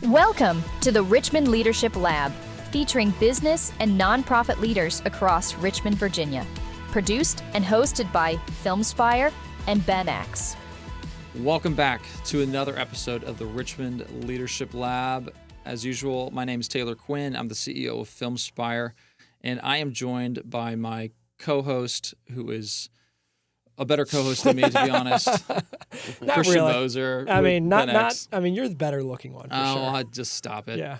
Welcome to the Richmond Leadership Lab, featuring business and nonprofit leaders across Richmond, Virginia. Produced and hosted by Filmspire and BenX. Welcome back to another episode of the Richmond Leadership Lab. As usual, my name is Taylor Quinn. I'm the CEO of Filmspire, and I am joined by my co-host, who is a better co-host than me, to be honest. Not Christian really. Mosier. I mean, not. BenX. I mean, you're the better looking one for sure. I'll just stop it. Yeah.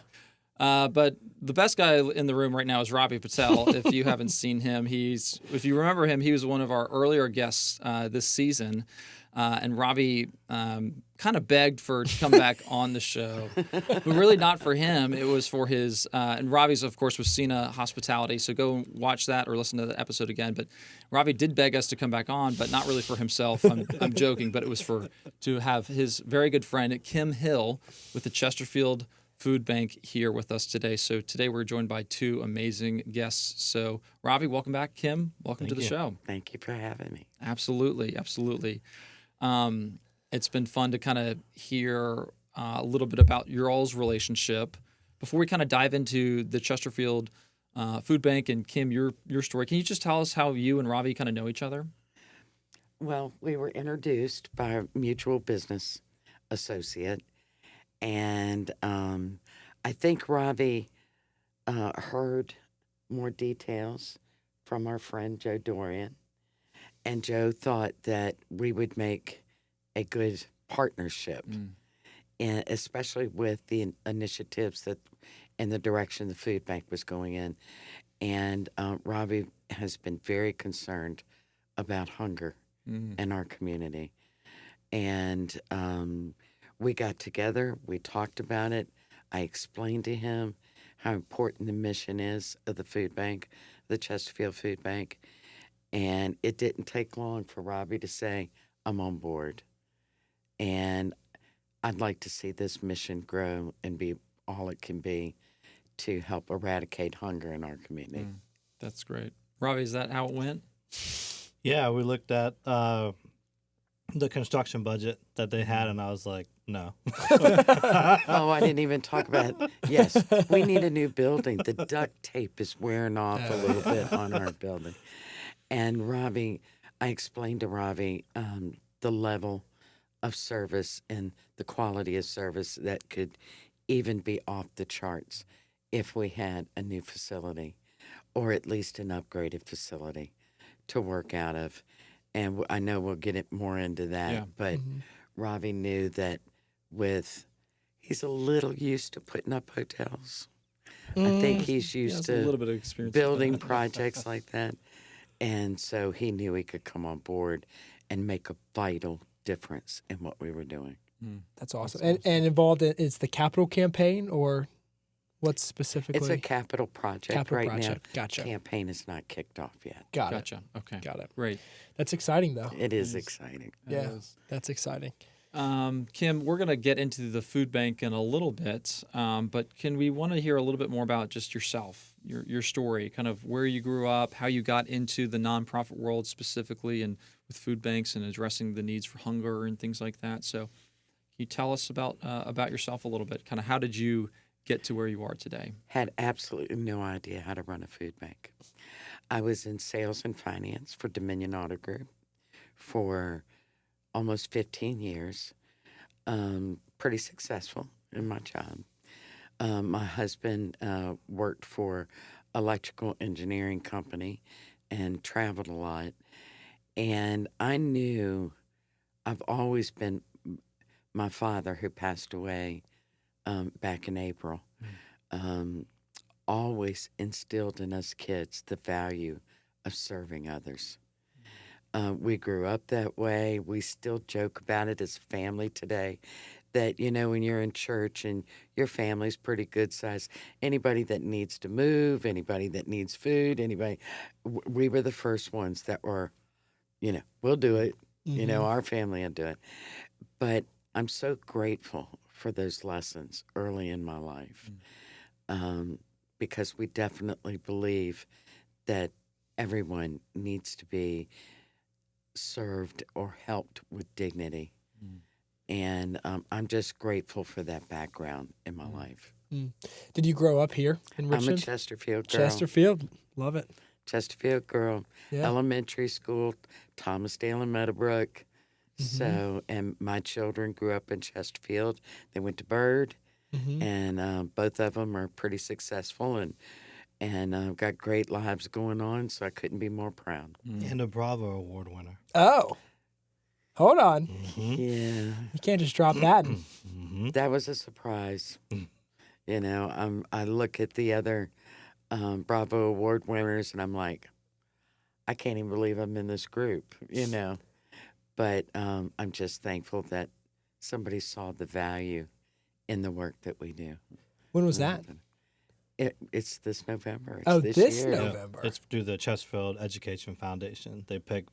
But the best guy in the room right now is Ravi Patel. If you haven't seen him, if you remember him, he was one of our earlier guests this season. And Ravi kind of begged to come back on the show, but really not for him. It was for his, and Ravi's, of course, was Sina Hospitality. So go watch that or listen to the episode again. But Ravi did beg us to come back on, but not really for himself. I'm joking, but it was to have his very good friend, Kim Hill, with the Chesterfield Foodbank here with us today. So today we're joined by two amazing guests. So Ravi, welcome back. Kim, welcome to the show. Thank you for having me. Absolutely. It's been fun to kind of hear a little bit about your all's relationship. Before we kind of dive into the Chesterfield Foodbank and Kim, your story, can you just tell us how you and Ravi kind of know each other? Well, we were introduced by a mutual business associate, and I think Ravi heard more details from our friend Joe Dorian, and Joe thought that we would make a good partnership, and especially with the initiatives that in the direction the food bank was going in. And Ravi has been very concerned about hunger in our community. And we got together, we talked about it. I explained to him how important the mission is of the food bank, the Chesterfield Food Bank. And it didn't take long for Ravi to say, I'm on board. And I'd like to see this mission grow and be all it can be to help eradicate hunger in our community. That's great. Ravi, is that how it went? Yeah, we looked at the construction budget that they had, and I was like, no. Oh, I didn't even talk about it. Yes, we need a new building. The duct tape is wearing off a little bit on our building. And Ravi, I explained to Ravi the level of service and the quality of service that could even be off the charts if we had a new facility, or at least an upgraded facility to work out of. And I know we'll get it more into that, but Ravi knew that he's a little used to putting up hotels. I think he's used a little to bit of experience building projects like that. And so he knew he could come on board and make a vital difference in what we were doing. That's awesome. And involved in it's the capital campaign, or what's specifically? It's a capital project Capital right project. now. Gotcha. Campaign is not kicked off yet. Got it. Gotcha. Okay. Got it. Great. That's exciting, though. It is exciting. Yeah, that's exciting. Kim, we're going to get into the food bank in a little bit, but we want to hear a little bit more about just yourself, your story, kind of where you grew up, how you got into the nonprofit world specifically, and with food banks and addressing the needs for hunger and things like that. So, can you tell us about yourself a little bit? Kind of how did you get to where you are today? Had absolutely no idea how to run a food bank. I was in sales and finance for Dominion Auto Group for almost 15 years, pretty successful in my job. My husband worked for electrical engineering company and traveled a lot. And I knew I've always been, my father, who passed away back in April, always instilled in us kids the value of serving others. We grew up that way. We still joke about it as a family today, that, when you're in church and your family's pretty good size, anybody that needs to move, anybody that needs food, we were the first ones that were, we'll do it. Our family will do it. But I'm so grateful for those lessons early in my life, because we definitely believe that everyone needs to be served or helped with dignity And I'm just grateful for that background in my life. Did you grow up here in I'm a Richmond? Chesterfield girl. Chesterfield, love it. Chesterfield girl. Yeah. Elementary school, Thomasdale and Meadowbrook. Mm-hmm. So, and my children grew up in Chesterfield. They went to Byrd, Mm-hmm. and both of them are pretty successful and got great lives going on. So I couldn't be more proud. And a Bravo Award winner. Oh, hold on. Yeah, You can't just drop that. that was a surprise. You know, I look at the other Bravo Award winners, and I'm like, I can't even believe I'm in this group. You know, but I'm just thankful that somebody saw the value in the work that we do. When was that? It's this November. It's Oh, this this year. November. It's through the Chesterfield Education Foundation. They pick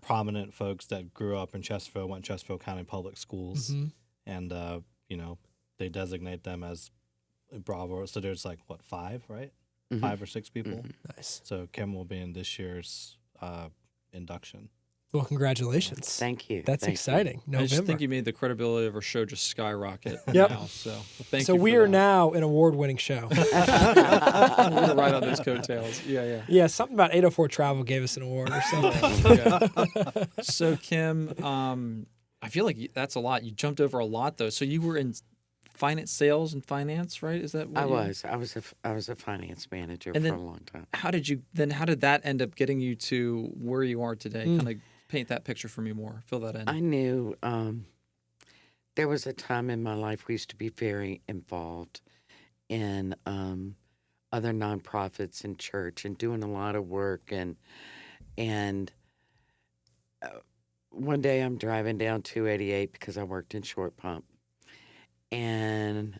prominent folks that grew up in Chesterfield, went to Chesterfield County Public Schools, and you know, they designate them as Bravo. So there's like what, 5, right? 5 or 6 people. Nice. So Kim will be in this year's induction. Well, congratulations. Thank you. That's Thank you. exciting. I November. just think you made the credibility of our show just skyrocket. Yep. Now, so thank So you. we for are that. now an award-winning show. We're gonna ride on those coattails. Yeah. Yeah, something about 804 Travel gave us an award or something. Yeah. So Kim, I feel like that's a lot. You jumped over a lot though. So you were in sales and finance, right? Is that what I you... was. I was a finance manager And for then a long time. How did that end up getting you to where you are today? Kind of paint that picture for me more. Fill that in. I knew there was a time in my life we used to be very involved in other nonprofits and church and doing a lot of work. And one day I'm driving down 288 because I worked in Short Pump. And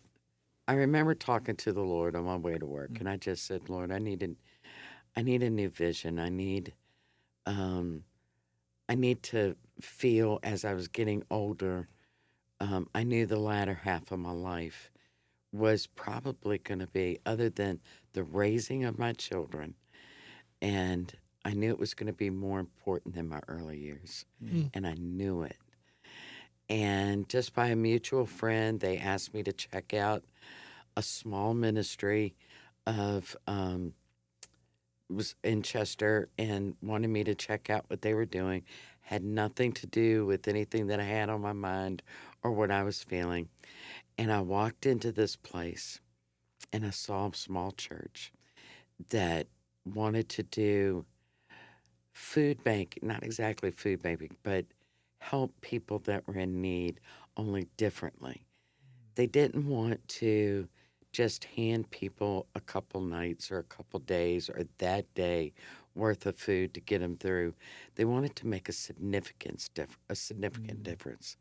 I remember talking to the Lord on my way to work. And I just said, Lord, I need a new vision. I need to feel as I was getting older, I knew the latter half of my life was probably going to be, other than the raising of my children, and I knew it was going to be more important than my early years, and I knew it. And just by a mutual friend, they asked me to check out a small ministry of was in Chester and wanted me to check out what they were doing. Had nothing to do with anything that I had on my mind or what I was feeling. And I walked into this place and I saw a small church that wanted to do food bank, not exactly food banking, but help people that were in need, only differently. They didn't want to just hand people a couple nights or a couple days or that day worth of food to get them through. They wanted to make a significant difference.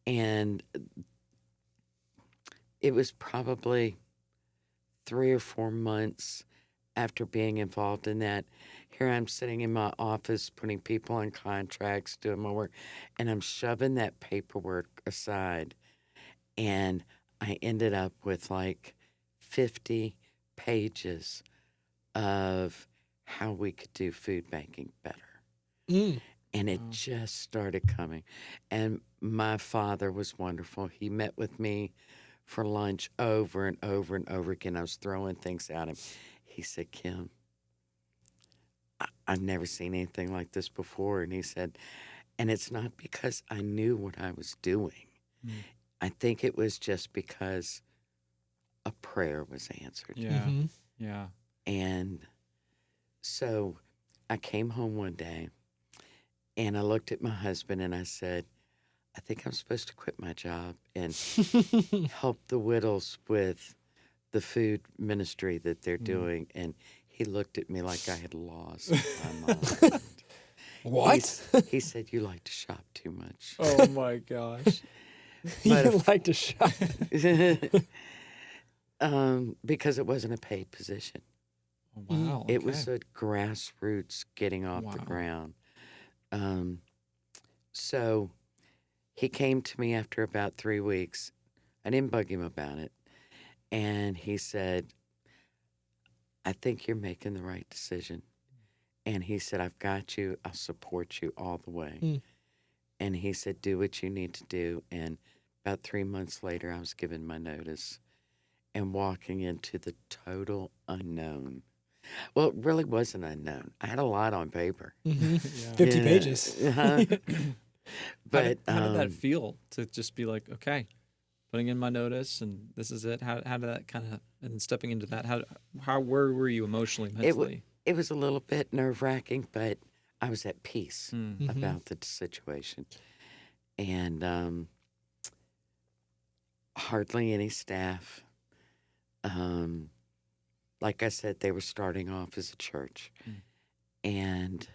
And it was probably 3 or 4 months after being involved in that. Here I'm sitting in my office putting people on contracts, doing my work, and I'm shoving that paperwork aside. And I ended up with like 50 pages of how we could do food banking better. And it just started coming. And my father was wonderful. He met with me for lunch over and over and over again. I was throwing things at him. He said, Kim, I've never seen anything like this before. And he said, and it's not because I knew what I was doing. I think it was just because a prayer was answered. Yeah. Yeah. And so I came home one day and I looked at my husband and I said, I think I'm supposed to quit my job and help the widows with the food ministry that they're doing. And he looked at me like I had lost my mind. What? He said, you like to shop too much. Oh my gosh. You like to shop. Because it wasn't a paid position. Wow. It was a grassroots getting off the ground. So he came to me after about 3 weeks. I didn't bug him about it. And he said, I think you're making the right decision. And he said, I've got you. I'll support you all the way. And he said, do what you need to do. And about 3 months later, I was given my notice and walking into the total unknown. Well, it really wasn't unknown. I had a lot on paper. 50 pages. But how did that feel to just be like, okay, putting in my notice and this is it? How did that kind of, and stepping into that, where were you emotionally, mentally? it was a little bit nerve-wracking, but I was at peace Mm-hmm. about the situation. And hardly any staff. Like I said, they were starting off as a church. And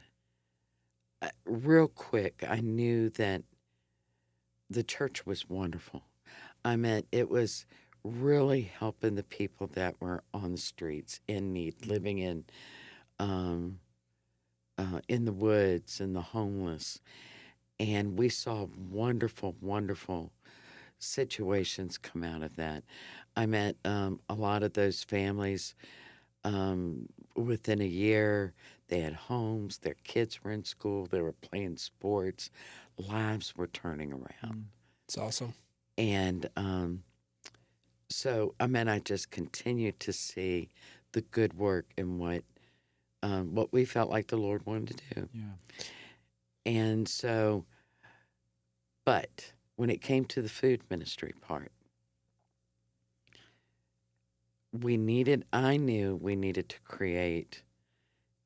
real quick, I knew that the church was wonderful. I mean, it was really helping the people that were on the streets in need, living in the woods and the homeless. And we saw wonderful, wonderful situations come out of that. I met a lot of those families within a year. They had homes, their kids were in school, they were playing sports, lives were turning around. It's awesome. And so, I mean, I just continued to see the good work and what we felt like the Lord wanted to do. Yeah. And so, but when it came to the food ministry part, I knew we needed to create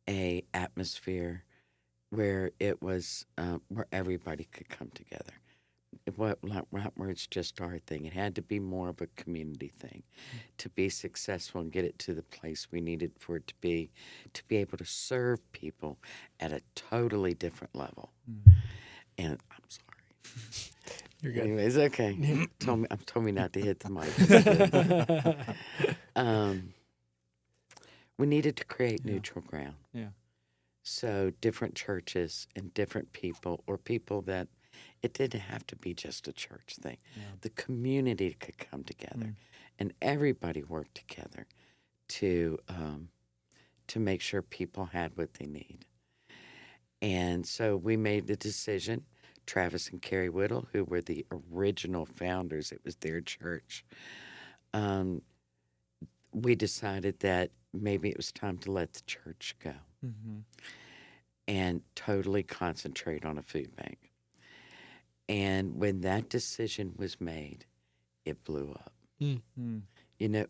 a atmosphere where it was, where everybody could come together. Where it's just our thing. It had to be more of a community thing to be successful and get it to the place we needed for it to be able to serve people at a totally different level. And I'm sorry. You're good. Anyways, okay. told me not to hit the mic. We needed to create neutral ground. Yeah. So different churches and different people, or people that it didn't have to be just a church thing. Yeah. The community could come together, and everybody worked together to make sure people had what they need. And so we made the decision. Travis and Carrie Whittle, who were the original founders, it was their church. We decided that maybe it was time to let the church go and totally concentrate on a food bank. And when that decision was made, it blew up. You know,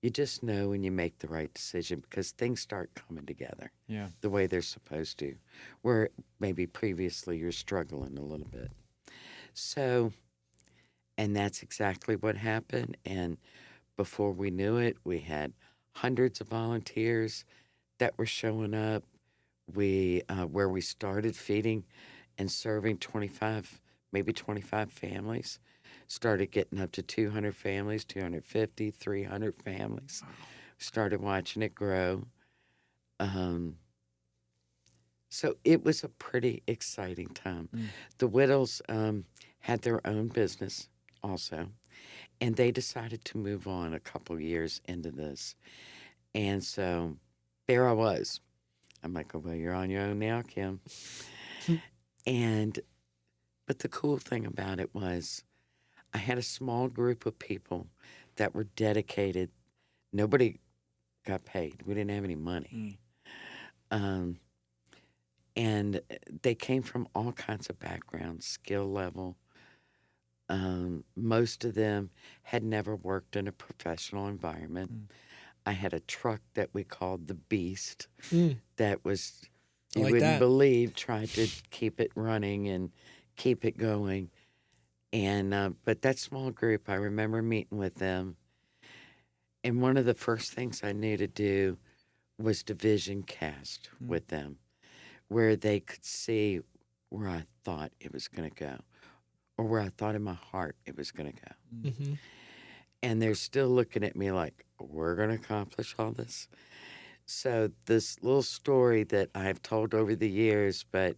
you just know when you make the right decision because things start coming together the way they're supposed to, where maybe previously you're struggling a little bit. So, and that's exactly what happened. And before we knew it, we had hundreds of volunteers that were showing up. Where we started feeding and serving 25 families, started getting up to 200 families, 250, 300 families. Started watching it grow. So it was a pretty exciting time. The Whittles had their own business also, and they decided to move on a couple years into this. And so there I was. I'm like, oh, well, you're on your own now, Kim. But the cool thing about it was I had a small group of people that were dedicated. Nobody got paid. We didn't have any money. And they came from all kinds of backgrounds, skill level. Most of them had never worked in a professional environment. I had a truck that we called the Beast that was, you wouldn't believe, tried to keep it running and keep it going. And but that small group, I remember meeting with them. And one of the first things I knew to do was to vision cast with them, where they could see where I thought it was going to go, or where I thought in my heart it was going to go. And they're still looking at me like, we're going to accomplish all this. So this little story that I've told over the years, but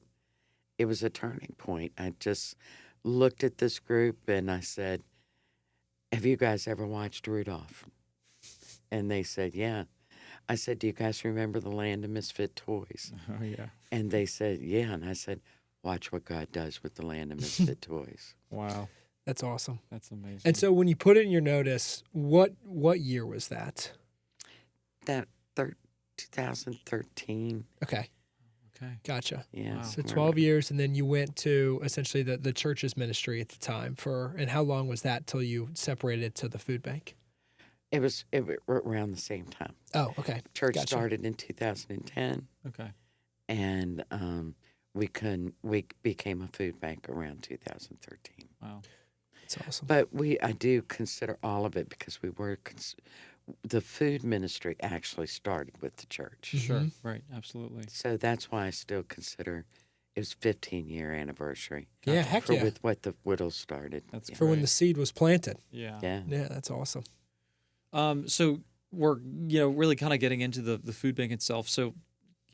it was a turning point. I just looked at this group and I said, have you guys ever watched Rudolph? And they said, yeah. I said, do you guys remember the Land of Misfit Toys? Oh, yeah. And they said, yeah. And I said, watch what God does with the land of misfit toys. Wow, That's awesome. that's amazing. And so when you put it in your notice, what year was that? That 2013. Okay, okay, gotcha. Yeah. Wow. So 12 years, and then you went to essentially the church's ministry at the time and how long was that till you separated to the food bank? It was around the same time. Oh, okay. Church Gotcha. started in 2010, okay. and we became a food bank around 2013. Wow. That's awesome. But I do consider all of it because we were the food ministry actually started with the church. Sure. Right. Absolutely. So that's why I still consider it was 15-year anniversary. Yeah, heck for yeah. With what the Whittles started. That's For when great. the seed was planted. Yeah. Yeah. Yeah, that's awesome. So we're really kind of getting into the food bank itself. So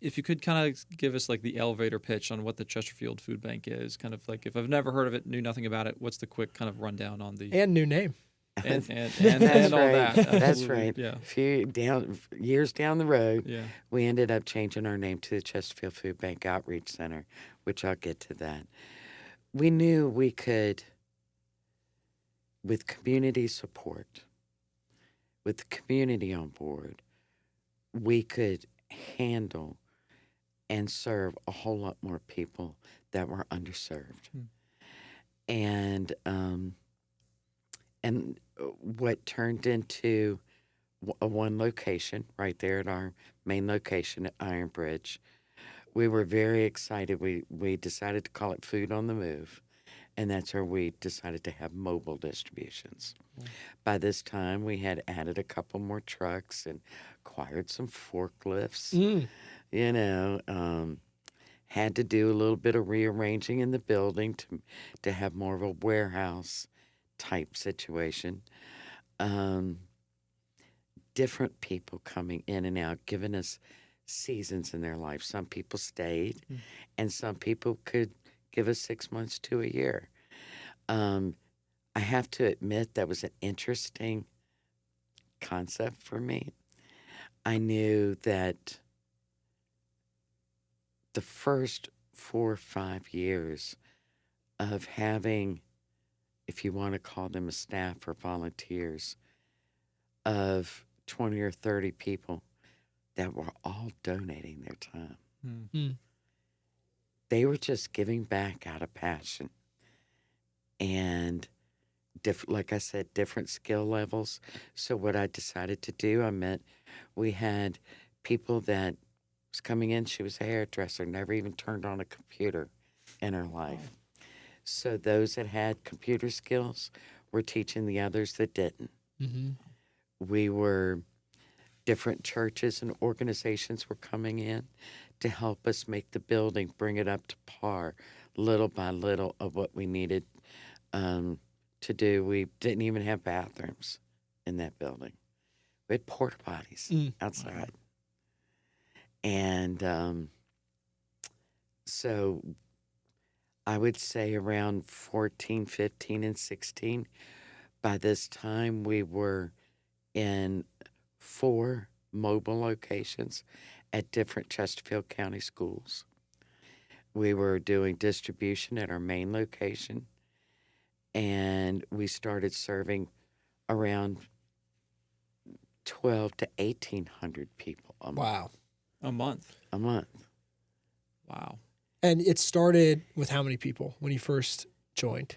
if you could kind of give us like the elevator pitch on what the Chesterfield Food Bank is, kind of like if I've never heard of it, knew nothing about it, what's the quick kind of rundown on the And new name. and That's all right. that? That's Absolutely. right. Yeah. A few years down the road, Yeah. we ended up changing our name to the Chesterfield Food Bank Outreach Center, which I'll get to that. We knew we could, with community support, with the community on board, we could handle and serve a whole lot more people that were underserved. And what turned into one location right there at our main location at Iron Bridge, we were very excited. We decided to call it Food on the Move, and that's where we decided to have mobile distributions. By this time, we had added a couple more trucks and acquired some forklifts. Had to do a little bit of rearranging in the building to have more of a warehouse type situation. Different people coming in and out, giving us seasons in their life. Some people stayed, and some people could give us 6 months to a year. I have to admit that was an interesting concept for me. I knew that the first 4 or 5 years of having, if you want to call them a staff or volunteers, of 20 or 30 people that were all donating their time. They were just giving back out of passion. And like I said, different skill levels. So what I decided to do, we had people that was coming in. She was a hairdresser, never even turned on a computer in her life. So those that had computer skills were teaching the others that didn't. We were, different churches and organizations were coming in to help us make the building, bring it up to par, little by little of what we needed to do. We didn't even have bathrooms in that building. We had porta potties outside. And so I would say around 14, 15, and 16, by this time we were in 4 mobile locations at different Chesterfield County schools. We were doing distribution at our main location, and we started serving around 12 to 1,800 people a month. Wow. A month. A month. Wow. And it started with how many people when you first joined?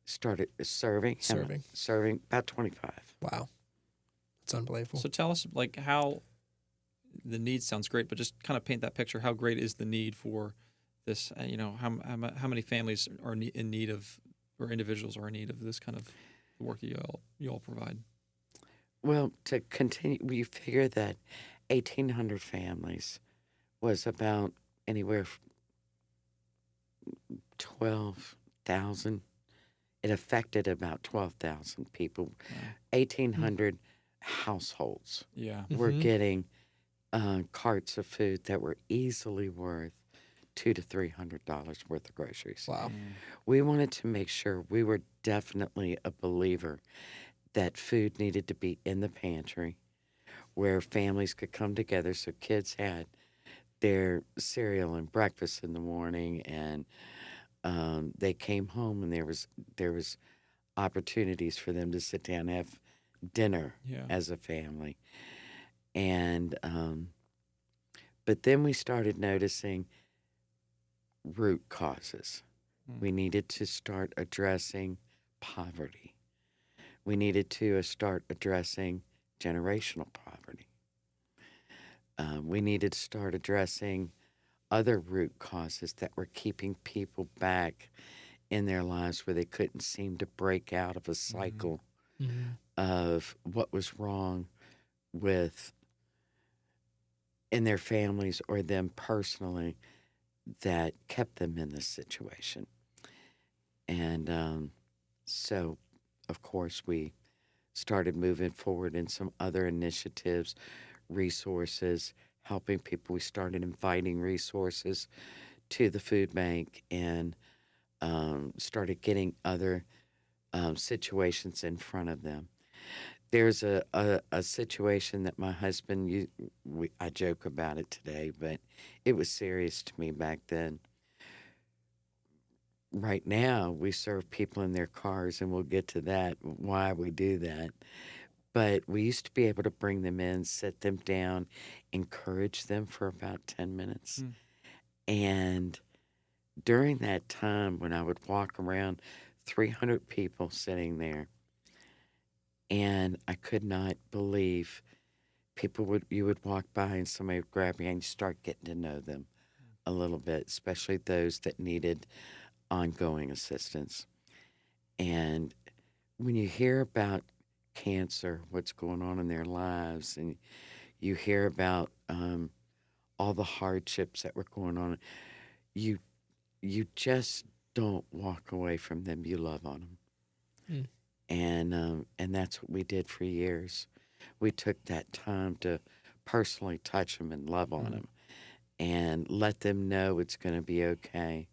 Started serving about 25. Wow. It's unbelievable. So tell us like how the need sounds great, but just kind of paint that picture. How great is the need for this? How many families are in need of, or individuals are in need of this kind of work that you all provide? Well, to continue, we figure that 1,800 families was about anywhere from 12,000. It affected about 12,000 people. Wow. 1,800 households Yeah. were getting carts of food that were easily worth $200 to $300 worth of groceries. Wow. We wanted to make sure, we were definitely a believer that food needed to be in the pantry where families could come together, so kids had their cereal and breakfast in the morning and they came home and there was opportunities for them to sit down and have dinner Yeah. as a family. And but then we started noticing root causes. We needed to start addressing poverty. We needed to start addressing generational poverty. We needed to start addressing other root causes that were keeping people back in their lives where they couldn't seem to break out of a cycle of what was wrong with in their families or them personally that kept them in this situation. And so, of course, we started moving forward in some other initiatives, resources, helping people. We started inviting resources to the food bank and started getting other situations in front of them. There's a situation that my husband, I joke about it today, but it was serious to me back then. Right now, we serve people in their cars, and we'll get to that, why we do that. But we used to be able to bring them in, sit them down, encourage them for about 10 minutes. And during that time, when I would walk around, 300 people sitting there, and I could not believe you would walk by and somebody would grab you and you start getting to know them a little bit, especially those that needed ongoing assistance. And when you hear about cancer, what's going on in their lives, and you hear about all the hardships that were going on, you just don't walk away from them. You love on them. And that's what we did for years. We took that time to personally touch them and love on them and let them know it's going to be okay.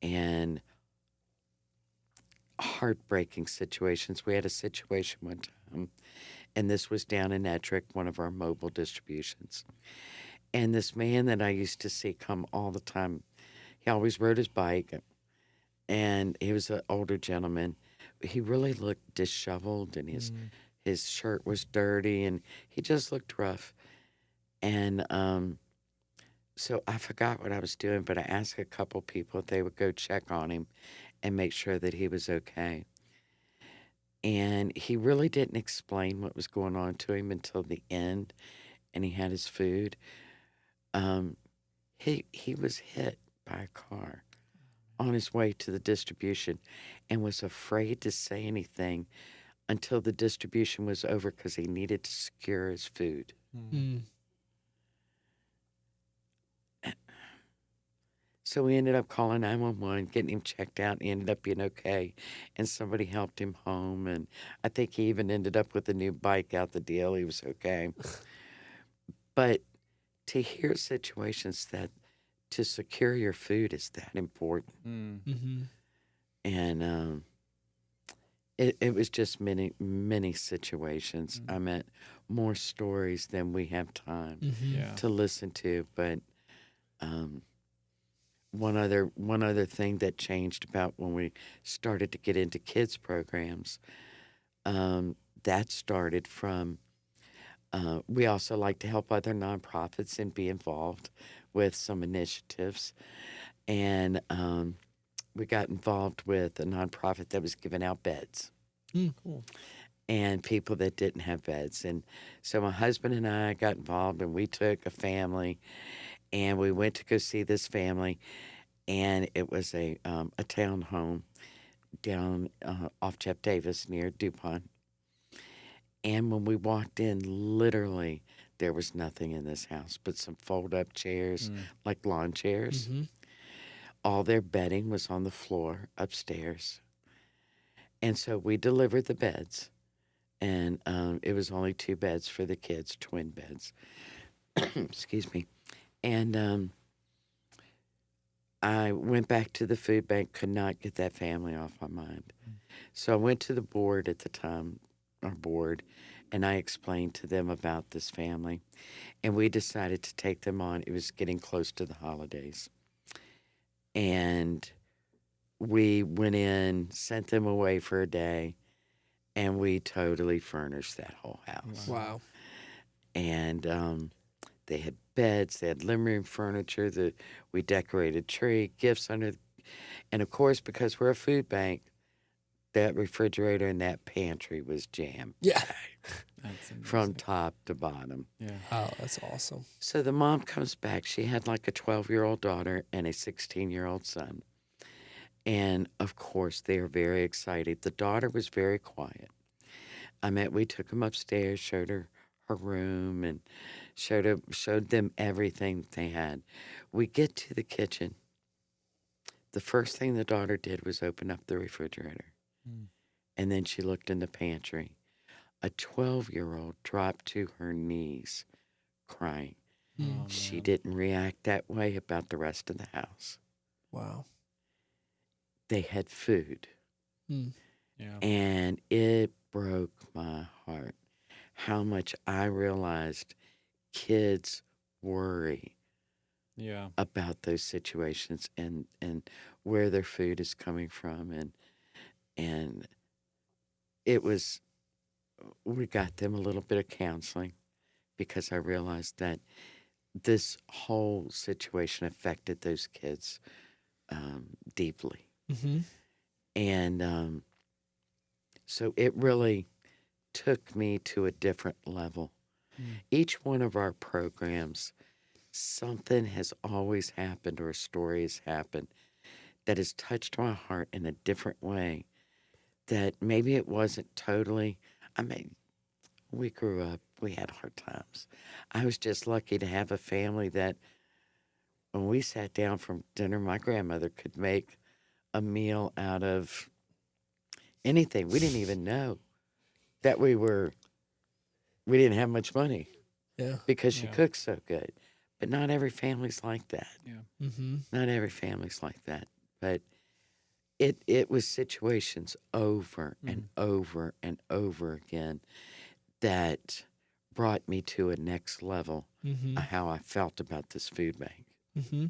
And heartbreaking situations. We had a situation one time, and this was down in Ettrick, one of our mobile distributions. And this man that I used to see come all the time, he always rode his bike, and he was an older gentleman. He really looked disheveled, and his shirt was dirty, and he just looked rough. And so I forgot what I was doing, but I asked a couple people if they would go check on him and make sure that he was okay. And he really didn't explain what was going on to him until the end, and he had his food. He was hit by a car on his way to the distribution and was afraid to say anything until the distribution was over because he needed to secure his food. So we ended up calling 911, getting him checked out, and he ended up being okay. And somebody helped him home, and I think he even ended up with a new bike out the deal. He was okay. But to hear situations that to secure your food is that important. And it was just many, many situations. I meant more stories than we have time to listen to. But one other thing that changed about when we started to get into kids programs, that started from, we also like to help other nonprofits and be involved with some initiatives. And we got involved with a nonprofit that was giving out beds. Cool. And people that didn't have beds. And so my husband and I got involved, and we took a family, and we went to go see this family, and it was a townhome down off Jeff Davis near DuPont. And when we walked in, literally, there was nothing in this house but some fold-up chairs, like lawn chairs. All their bedding was on the floor upstairs. And so we delivered the beds, and it was only 2 beds for the kids, twin beds. Excuse me. And I went back to the food bank, could not get that family off my mind. So I went to the board at the time, our board, and I explained to them about this family. And we decided to take them on. It was getting close to the holidays. And we went in, sent them away for a day, and we totally furnished that whole house. Wow. And they had beds, they had living room furniture, we decorated tree, gifts under, and of course, because we're a food bank, that refrigerator and that pantry was jammed Yeah. That's from amazing. top to bottom. Yeah. Oh, that's awesome. So the mom comes back. She had like a 12-year-old daughter and a 16-year-old son. And of course, they are very excited. The daughter was very quiet. We took them upstairs, showed her room, and showed them everything they had. We get to the kitchen. The first thing the daughter did was open up the refrigerator. Mm. And then she looked in the pantry. A 12-year-old dropped to her knees crying. Mm. Oh, She man. didn't react that way about the rest of the house. Wow. They had food, Mm. Yeah. and it broke my heart how much I realized kids worry Yeah. about those situations and where their food is coming from. And it was, we got them a little bit of counseling because I realized that this whole situation affected those kids deeply. Mm-hmm. And so it really took me to a different level. Mm. Each one of our programs, something has always happened or a story has happened that has touched my heart in a different way that maybe it wasn't totally, we grew up, we had hard times. I was just lucky to have a family that when we sat down for dinner, my grandmother could make a meal out of anything. We didn't even know that we didn't have much money Yeah. because she Yeah. cooked so good. But not every family's like that. Yeah. Mm-hmm. Not every family's like that. But it was situations over and over and over again that brought me to a next level Mm-hmm. of how I felt about this food bank. Mm-hmm.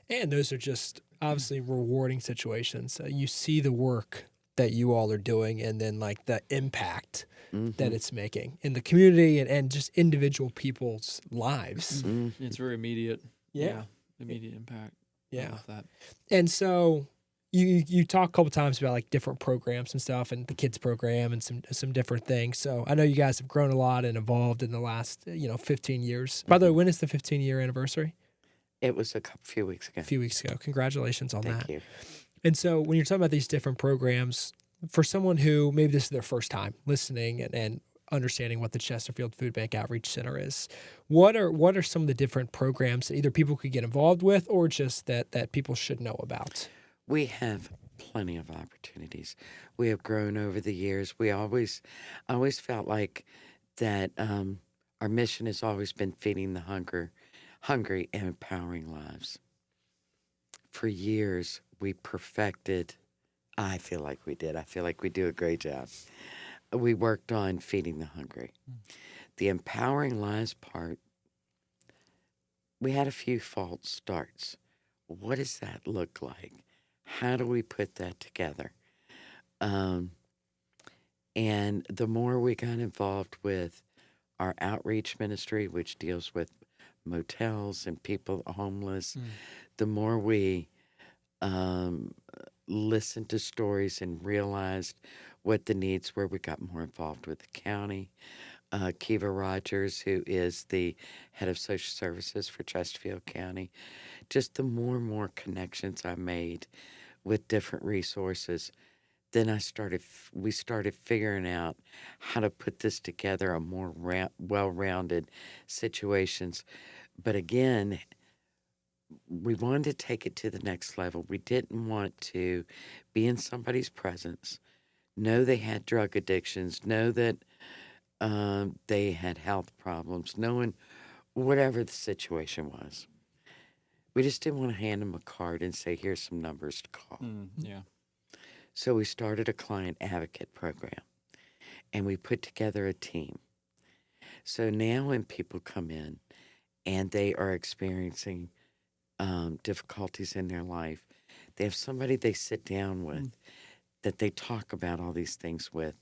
And those are just obviously rewarding situations. You see the work that you all are doing and then like the impact that it's making in the community and just individual people's lives. It's very immediate. Yeah. Immediate impact. I Yeah. love that. And so you talk a couple times about like different programs and stuff and the kids program and some different things. So I know you guys have grown a lot and evolved in the last 15 years. By the way, when is the 15-year anniversary? It was few weeks ago. A few weeks ago. Congratulations on Thank that. you. And so when you're talking about these different programs, for someone who maybe this is their first time listening and understanding what the Chesterfield Food Bank Outreach Center is, what are some of the different programs that either people could get involved with or just that people should know about? We have plenty of opportunities. We have grown over the years. I always felt like that our mission has always been feeding the hungry and empowering lives. For years, we perfected, I feel like we did. I feel like we do a great job. We worked on feeding the hungry. The empowering lives part, we had a few false starts. What does that look like? How do we put that together? And the more we got involved with our outreach ministry, which deals with motels and people homeless, the more we listened to stories and realized what the needs were, we got more involved with the county. Kiva Rogers, who is the head of social services for Chesterfield County, just the more and more connections I made with different resources, then we started figuring out how to put this together, a more well-rounded situations. But again, we wanted to take it to the next level. We didn't want to be in somebody's presence, know they had drug addictions, know that they had health problems, knowing whatever the situation was. We just didn't want to hand them a card and say, here's some numbers to call. Yeah. So we started a client advocate program, and we put together a team. So now when people come in and they are experiencing difficulties in their life, They have somebody they sit down with, that they talk about all these things with.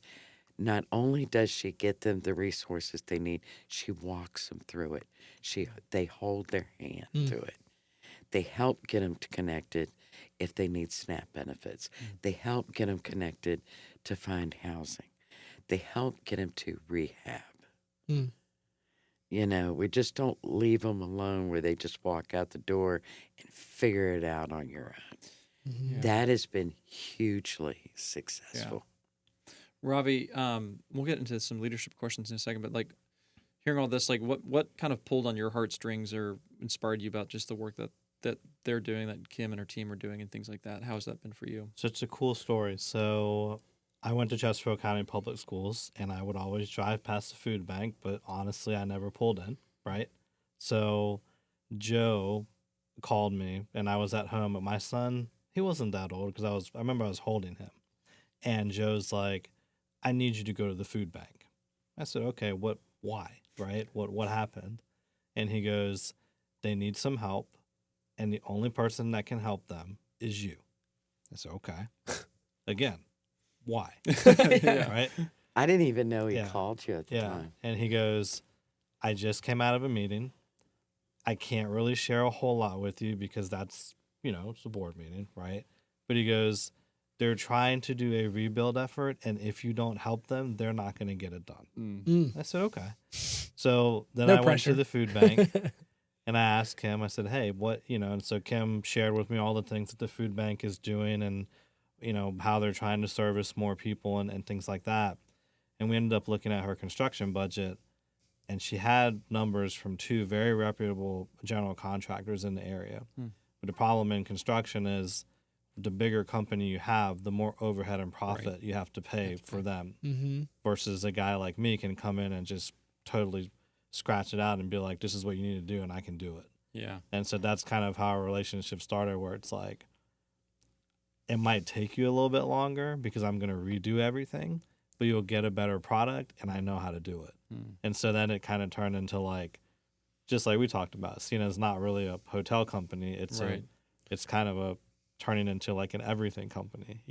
Not only does she get them the resources they need, she walks them through it. They hold their hand through it. They help get them connected if they need SNAP benefits. They help get them connected to find housing. They help get them to rehab. You know, we just don't leave them alone where they just walk out the door and figure it out on your own. That has been hugely successful. Ravi, we'll get into some leadership questions in a second, but like hearing all this, like what kind of pulled on your heartstrings or inspired you about just the work that they're doing, that Kim and her team are doing and things like that? How has that been for you? So it's a cool story. So I went to Chesterfield County Public Schools, and I would always drive past the food bank, but honestly, I never pulled in, right? So Joe called me, and I was at home, but my son, he wasn't that old because I remember I was holding him. And Joe's like, I need you to go to the food bank. I said, okay, why, right? What happened? And he goes, they need some help, and the only person that can help them is you. I said, okay. Again, why? Right? I didn't even know he called you at the time. And he goes, I just came out of a meeting. I can't really share a whole lot with you because that's, it's a board meeting, right? But he goes, they're trying to do a rebuild effort, and if you don't help them, they're not going to get it done. I said, okay. So then I went to the food bank, and I asked Kim, I said, hey, what, and so Kim shared with me all the things that the food bank is doing and, how they're trying to service more people and things like that. And we ended up looking at her construction budget, and she had numbers from 2 very reputable general contractors in the area. But the problem in construction is the bigger company you have, the more overhead and profit you have to pay for them versus a guy like me can come in and just totally scratch it out and be like, this is what you need to do, and I can do it. Yeah. And so that's kind of how our relationship started, where it's like, it might take you a little bit longer because I'm going to redo everything, but you'll get a better product, and I know how to do it. And so then it kind of turned into like, just like we talked about, Sina's not really a hotel company. It's it's kind of a turning into like an everything company,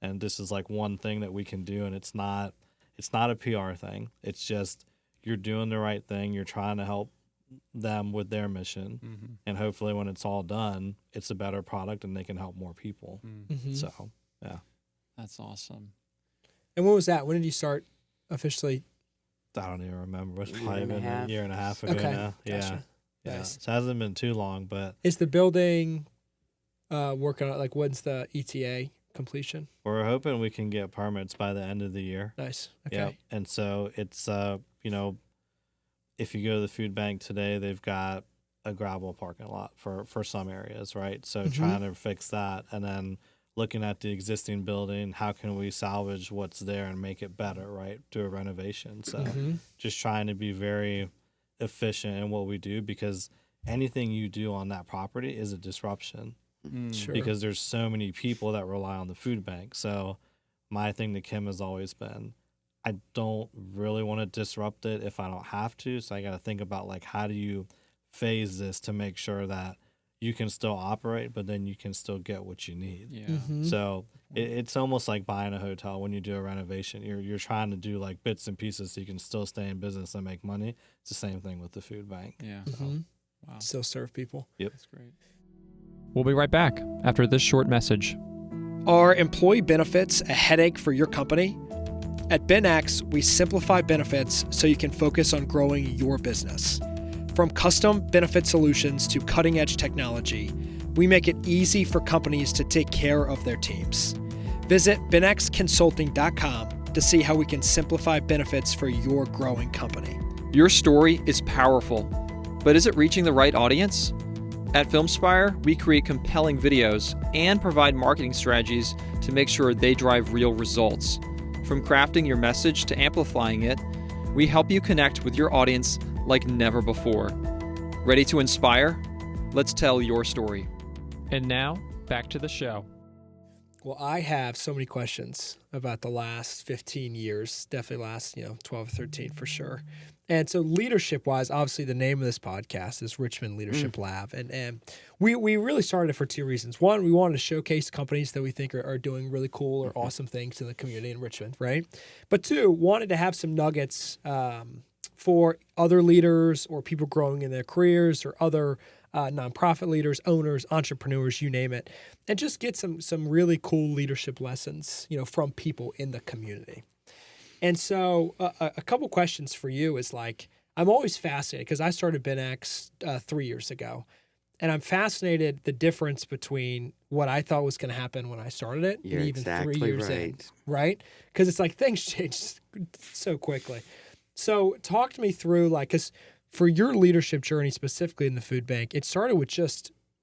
and this is like one thing that we can do. And it's not a PR thing. It's just, you're doing the right thing. You're trying to help them with their mission. And hopefully when it's all done, it's a better product and they can help more people. So, yeah. That's awesome. And when was that? When did you start officially? I don't even remember. It's probably been a year and a half ago now. Gotcha. Yeah. Nice. So it hasn't been too long, but is the building working on, like, when's the ETA completion? we're hoping we can get permits by the end of the year. Nice. Okay. Yep. And so it's, if you go to the food bank today, they've got a gravel parking lot for some areas, right? So trying to fix that, and then looking at the existing building, how can we salvage what's there and make it better, right? Do a renovation. So just trying to be very efficient in what we do, because anything you do on that property is a disruption. Sure. Because there's so many people that rely on the food bank. So my thing to Kim has always been, I don't really want to disrupt it if I don't have to. So I got to think about, like, how do you phase this to make sure that you can still operate, but then you can still get what you need. Yeah. So it's almost like buying a hotel when you do a renovation. You're trying to do like bits and pieces so you can still stay in business and make money. It's the same thing with the food bank. Yeah. So, Wow. Still serve people. Yep. That's great. We'll be right back after this short message. Are employee benefits a headache for your company? At BenX, we simplify benefits so you can focus on growing your business. From custom benefit solutions to cutting-edge technology, we make it easy for companies to take care of their teams. Visit benxconsulting.com to see how we can simplify benefits for your growing company. Your story is powerful, but is it reaching the right audience? At Filmspire, we create compelling videos and provide marketing strategies to make sure they drive real results. From crafting your message to amplifying it, we help you connect with your audience like never before. Ready to inspire? Let's tell your story. And now, back to the show. Well, I have so many questions about the last 15 years, definitely last, 12 or 13 for sure. And so leadership-wise, obviously the name of this podcast is Richmond Leadership Lab. And we really started it for two reasons. One, we wanted to showcase companies that we think are doing really cool or awesome things in the community in Richmond, right? But two, wanted to have some nuggets for other leaders or people growing in their careers or other nonprofit leaders, owners, entrepreneurs, you name it, and just get some really cool leadership lessons, from people in the community. And so a couple questions for you is like, I'm always fascinated because I started BenX 3 years ago, and I'm fascinated the difference between what I thought was going to happen when I started it You're and even exactly 3 years in, right. right? Because it's like things change so quickly. So talk to me through because for your leadership journey specifically in the food bank, it started with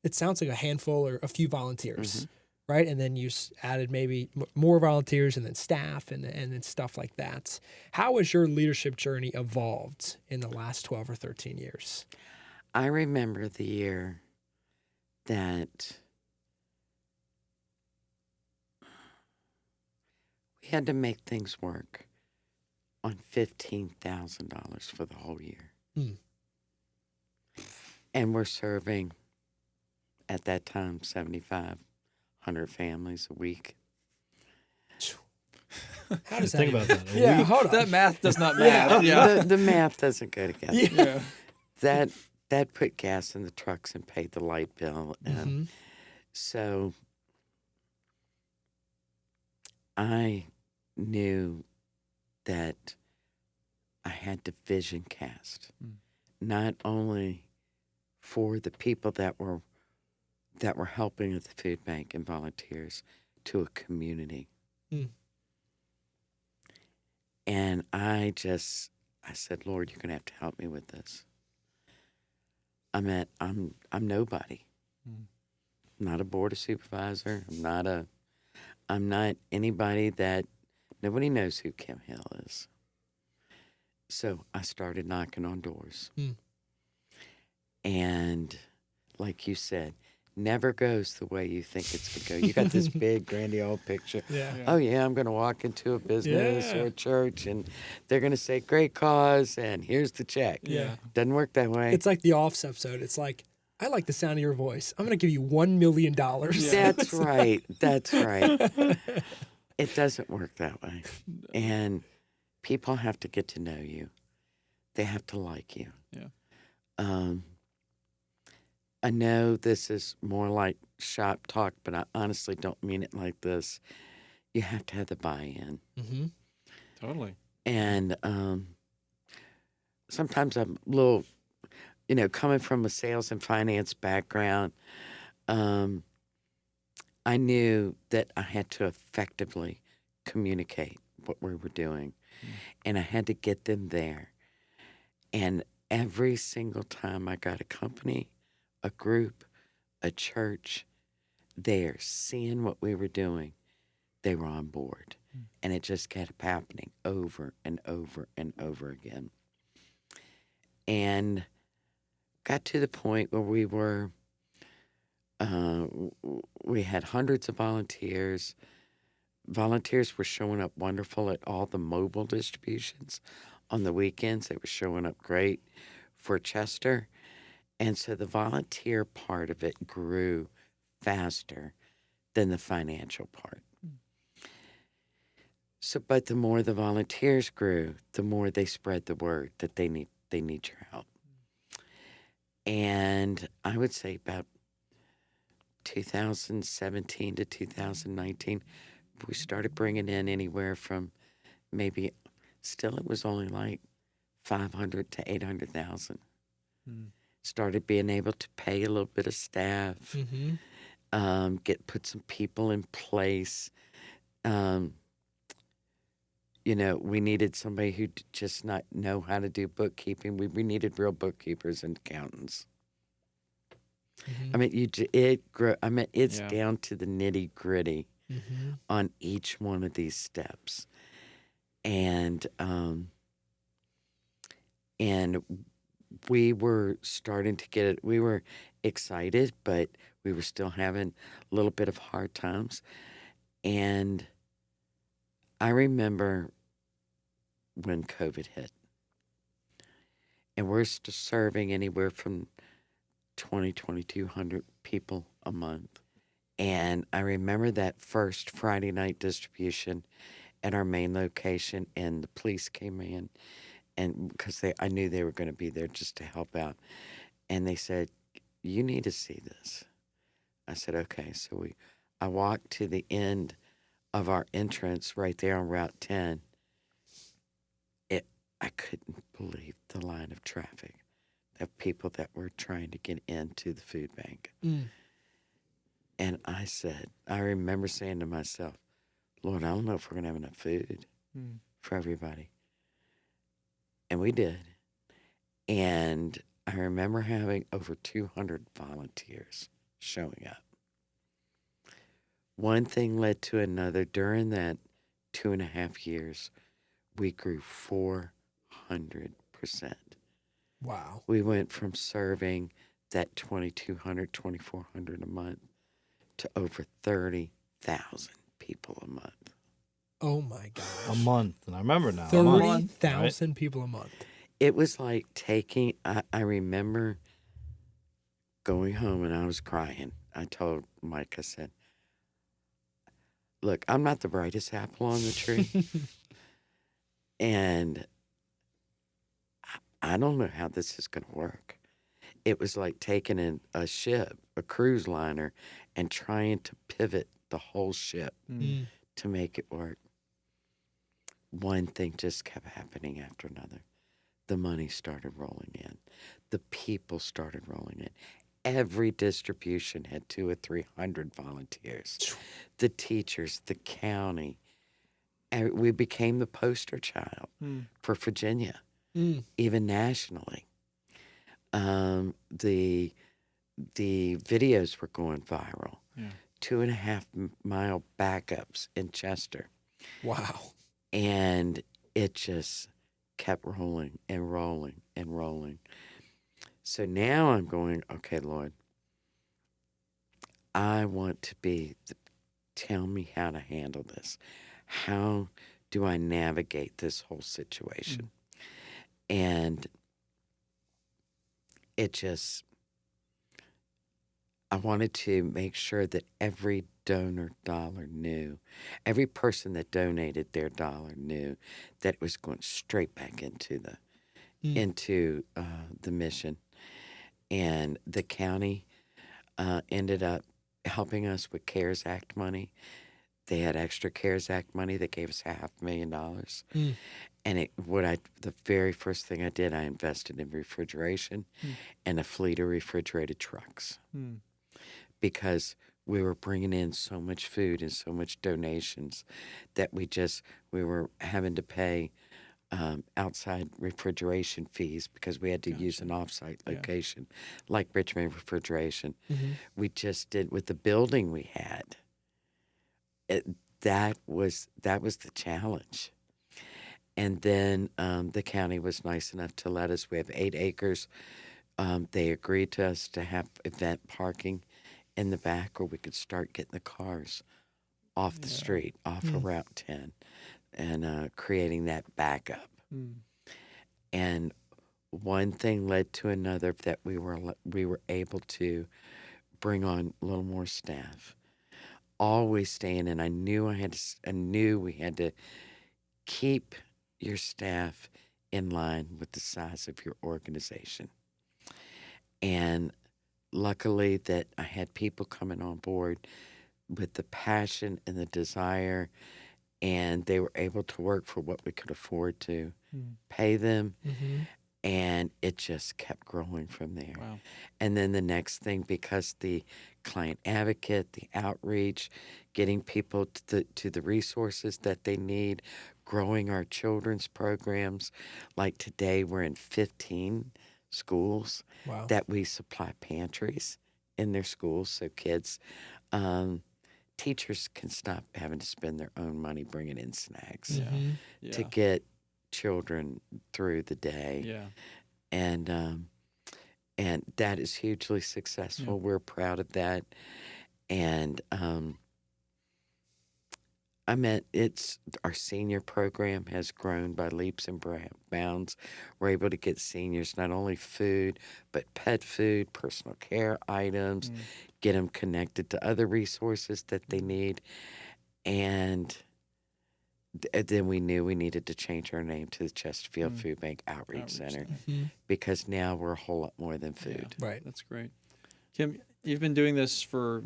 it sounds like a handful or a few volunteers, right? And then you added maybe more volunteers and then staff and then stuff like that. How has your leadership journey evolved in the last 12 or 13 years? I remember the year that we had to make things work on $15,000 for the whole year. And we're serving, at that time, 7,500 families a week. How does Think that about that. Yeah, hold on. That math does not math. The math doesn't go together. Yeah. That put gas in the trucks and paid the light bill. And so I knew that I had to vision cast, not only for the people that were helping at the food bank and volunteers, to a community. And I said, Lord, you're going to have to help me with this. I'm nobody. I'm not a board of supervisor. I'm not anybody that nobody knows who Kim Hill is. So I started knocking on doors. And like you said, never goes the way you think it's going to go. You got this big, grandiose picture. Oh, yeah, I'm going to walk into a business or a church, and they're going to say, great cause, and here's the check. Doesn't work that way. It's like the Office episode. It's like, I like the sound of your voice. I'm going to give you $1 million. That's right. That's right. It doesn't work that way. And people have to get to know you. They have to like you. I know this is more like shop talk, but I honestly don't mean it like this. You have to have the buy-in. Totally. And sometimes I'm a little, coming from a sales and finance background, I knew that I had to effectively communicate what we were doing. And I had to get them there. And every single time I got a company, a group, a church there, seeing what we were doing, they were on board. And it just kept happening over and over and over again. And got to the point where we had hundreds of volunteers. Volunteers were showing up wonderful at all the mobile distributions. On the weekends, they were showing up great for Chester. And so the volunteer part of it grew faster than the financial part. So, but the more the volunteers grew, the more they spread the word that they need your help. And I would say about 2017 to 2019, we started bringing in anywhere from maybe, still it was only like 500 to 800,000. Started being able to pay a little bit of staff, put some people in place. We needed somebody who just not know how to do bookkeeping. We needed real bookkeepers and accountants. I mean, it's down to the nitty gritty on each one of these steps, and we were starting to get it. We were excited, but we were still having a little bit of hard times. And I remember when COVID hit, and we're serving anywhere from 2,200 people a month. And I remember that first Friday night distribution at our main location, and the police came in, and because I knew they were going to be there just to help out, and they said, "You need to see this." I said, "Okay." So I walked to the end of our entrance right there on Route 10. I couldn't believe the line of traffic of people that were trying to get into the food bank. And I remember saying to myself, "Lord, I don't know if we're going to have enough food for everybody." And we did. And I remember having over 200 volunteers showing up. One thing led to another. During that 2.5 years, we grew 400%. Wow. We went from serving that 2,200, 2,400 a month to over 30,000 people a month. Oh my gosh. A month. And I remember now. A month, 30,000 people a month. It was like I remember going home and I was crying. I told Mike, I said, "Look, I'm not the brightest apple on the tree. And I don't know how this is going to work." It was like taking in a ship, a cruise liner, and trying to pivot the whole ship to make it work. One thing just kept happening after another. The money started rolling in. The people started rolling in. Every distribution had 200 or 300 volunteers. The teachers, the county. And we became the poster child for Virginia, even nationally. The videos were going viral. 2.5 mile backups in Chester. Wow. And it just kept rolling and rolling and rolling. So now I'm going, "Okay, Lord, I want to tell me how to handle this. How do I navigate this whole situation?" And I wanted to make sure that every donor dollar knew, every person that donated their dollar knew that it was going straight back into the mission. And the county ended up helping us with CARES Act money. They had extra CARES Act money that gave us $500,000. And the very first thing I did, I invested in refrigeration and a fleet of refrigerated trucks. Because we were bringing in so much food and so much donations that we were having to pay outside refrigeration fees because we had to use an offsite location like Richmond Refrigeration. We just did with the building we had. That was the challenge. And then the county was nice enough to let us. We have 8 acres. They agreed to us to have event parking in the back where we could start getting the cars off the street, off of Route 10, and creating that backup. And one thing led to another that we were able to bring on a little more staff. Always staying in. I knew we had to keep your staff in line with the size of your organization. And luckily that I had people coming on board with the passion and the desire, and they were able to work for what we could afford to pay them. And it just kept growing from there. Wow. And then the next thing, because the client advocate, the outreach, getting people to the resources that they need, growing our children's programs. Like today, we're in 15 schools that we supply pantries in their schools so kids, teachers can stop having to spend their own money bringing in snacks to get children through the day. And that is hugely successful. We're proud of that. And I meant our senior program has grown by leaps and bounds. We're able to get seniors not only food, but pet food, personal care items, get them connected to other resources that they need. And then we knew we needed to change our name to the Chesterfield Foodbank Outreach Center because now we're a whole lot more than food. Right. That's great. Kim, you've been doing this for,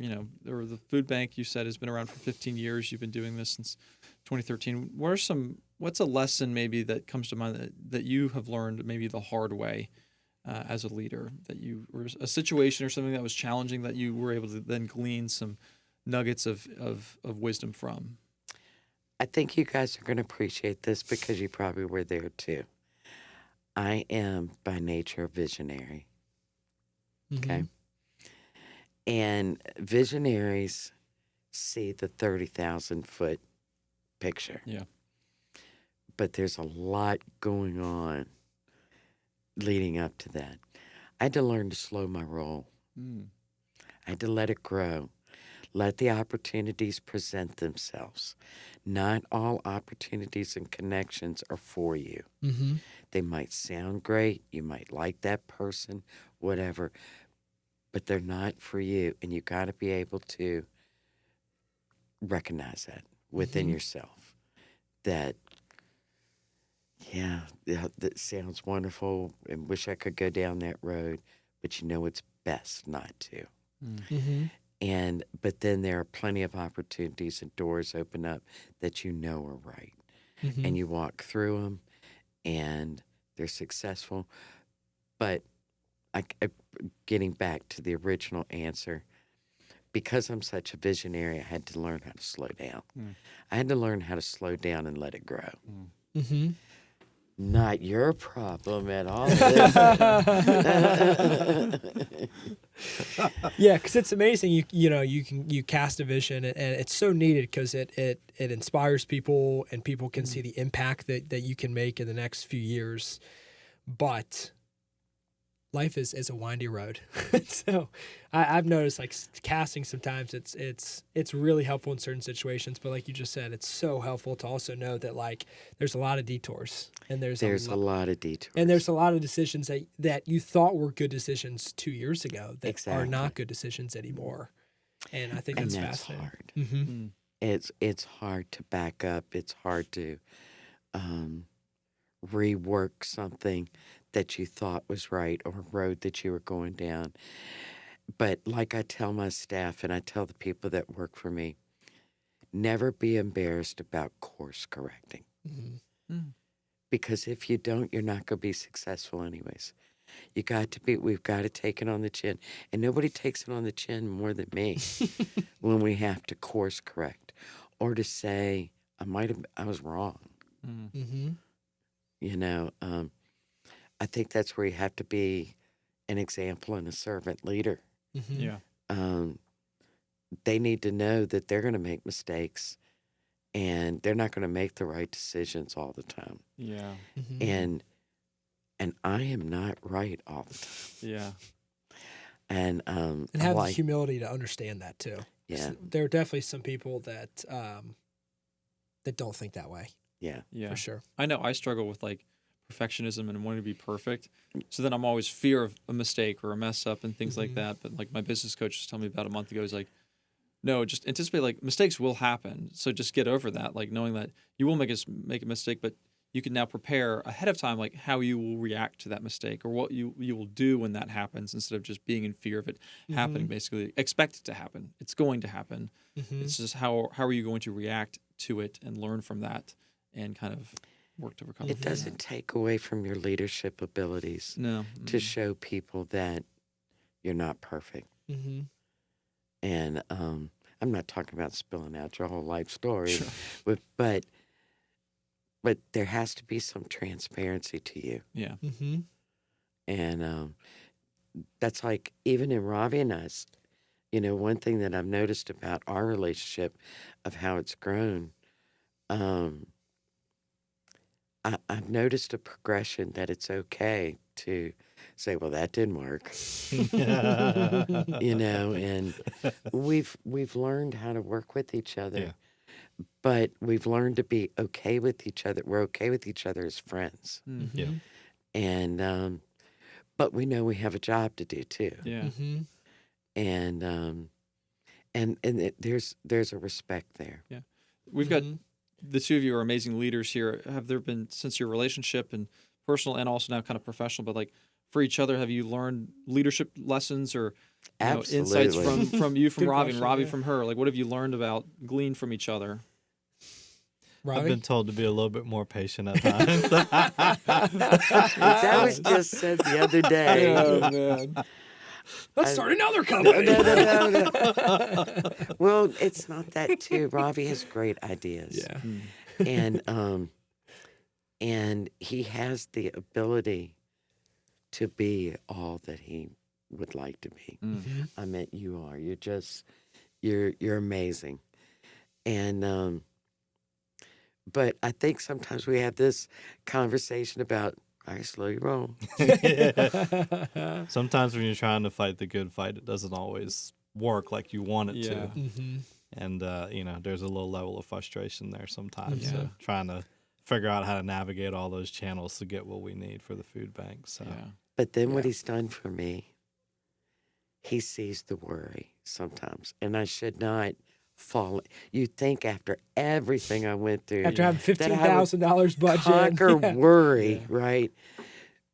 or the food bank you said has been around for 15 years. You've been doing this since 2013. What's a lesson maybe that comes to mind that you have learned maybe the hard way as a leader, or a situation or something that was challenging that you were able to then glean some nuggets of wisdom from? I think you guys are going to appreciate this because you probably were there too. I am by nature a visionary. Okay. And visionaries see the 30,000-foot picture. Yeah. But there's a lot going on leading up to that. I had to learn to slow my roll. I had to let it grow. Let the opportunities present themselves. Not all opportunities and connections are for you. They might sound great. You might like that person, whatever. But they're not for you, and you got to be able to recognize that within yourself. That, that sounds wonderful, and wish I could go down that road, but you know it's best not to. But then there are plenty of opportunities and doors open up that you know are right, and you walk through them, and they're successful. But getting back to the original answer, because I'm such a visionary, I had to learn how to slow down. I had to learn how to slow down and let it grow. Not your problem at all. Yeah, because it's amazing. You cast a vision, and it's so needed because it inspires people, and people can see the impact that you can make in the next few years. But life is a windy road. So I've noticed, like, casting sometimes it's really helpful in certain situations, but like you just said, it's so helpful to also know that, like, there's a lot of detours, and there's a lot of detours, and there's a lot of decisions that you thought were good decisions 2 years ago that are not good decisions anymore. And I think that's fascinating. Hard. It's hard to back up. It's hard to rework something that you thought was right, or a road that you were going down. But like I tell my staff, and I tell the people that work for me, never be embarrassed about course correcting. Because if you don't, you're not going to be successful anyways. We've got to take it on the chin. And nobody takes it on the chin more than me when we have to course correct, or to say, I was wrong. I think that's where you have to be an example and a servant leader. They need to know that they're going to make mistakes, and they're not going to make the right decisions all the time. And I am not right all the time. And have the humility to understand that too. There are definitely some people that don't think that way. For sure. I know I struggle with, like, perfectionism and wanting to be perfect. So then I'm always fear of a mistake or a mess up and things like that. But, like, my business coach was telling me about a month ago, he's like, no, just anticipate, like, mistakes will happen. So just get over that, like, knowing that you will make a mistake, but you can now prepare ahead of time, like, how you will react to that mistake, or what you will do when that happens, instead of just being in fear of it happening. Basically, expect it to happen. It's going to happen. It's just how are you going to react to it and learn from that and kind of work to recover. It doesn't take away from your leadership abilities to show people that you're not perfect. And I'm not talking about spilling out your whole life story, but there has to be some transparency to you. And that's, like, even in Ravi and us, one thing that I've noticed about our relationship, of how it's grown, I've noticed a progression that it's okay to say, well, that didn't work. And we've learned how to work with each other. but we've learned to be okay with each other. We're okay with each other as friends. Yeah. And, but we know we have a job to do too. Yeah. Mm-hmm. There's a respect there. Yeah. We've got the two of you are amazing leaders here. Have there been, since your relationship and personal and also now kind of professional, but like for each other, have you learned leadership lessons or insights from you, from Good Ravi, question, and Ravi yeah. from her? Like, what have you learned about, gleaned from each other? Ravi? I've been told to be a little bit more patient at times. That was just said the other day. Oh, man. Let's start another company. No. Well, it's not that too. Ravi has great ideas. Yeah. And he has the ability to be all that he would like to be. I mean, you are. You're amazing. And but I think sometimes we have this conversation about, all right, slow your roll. Sometimes when you're trying to fight the good fight, it doesn't always work like you want it to. Mm-hmm. And, there's a little level of frustration there sometimes. Yeah. So trying to figure out how to navigate all those channels to get what we need for the food bank. So But then what he's done for me, he sees the worry sometimes. And I should not fall. You think after everything I went through, After having that I would $15,000 budget. conquer Yeah. worry, right?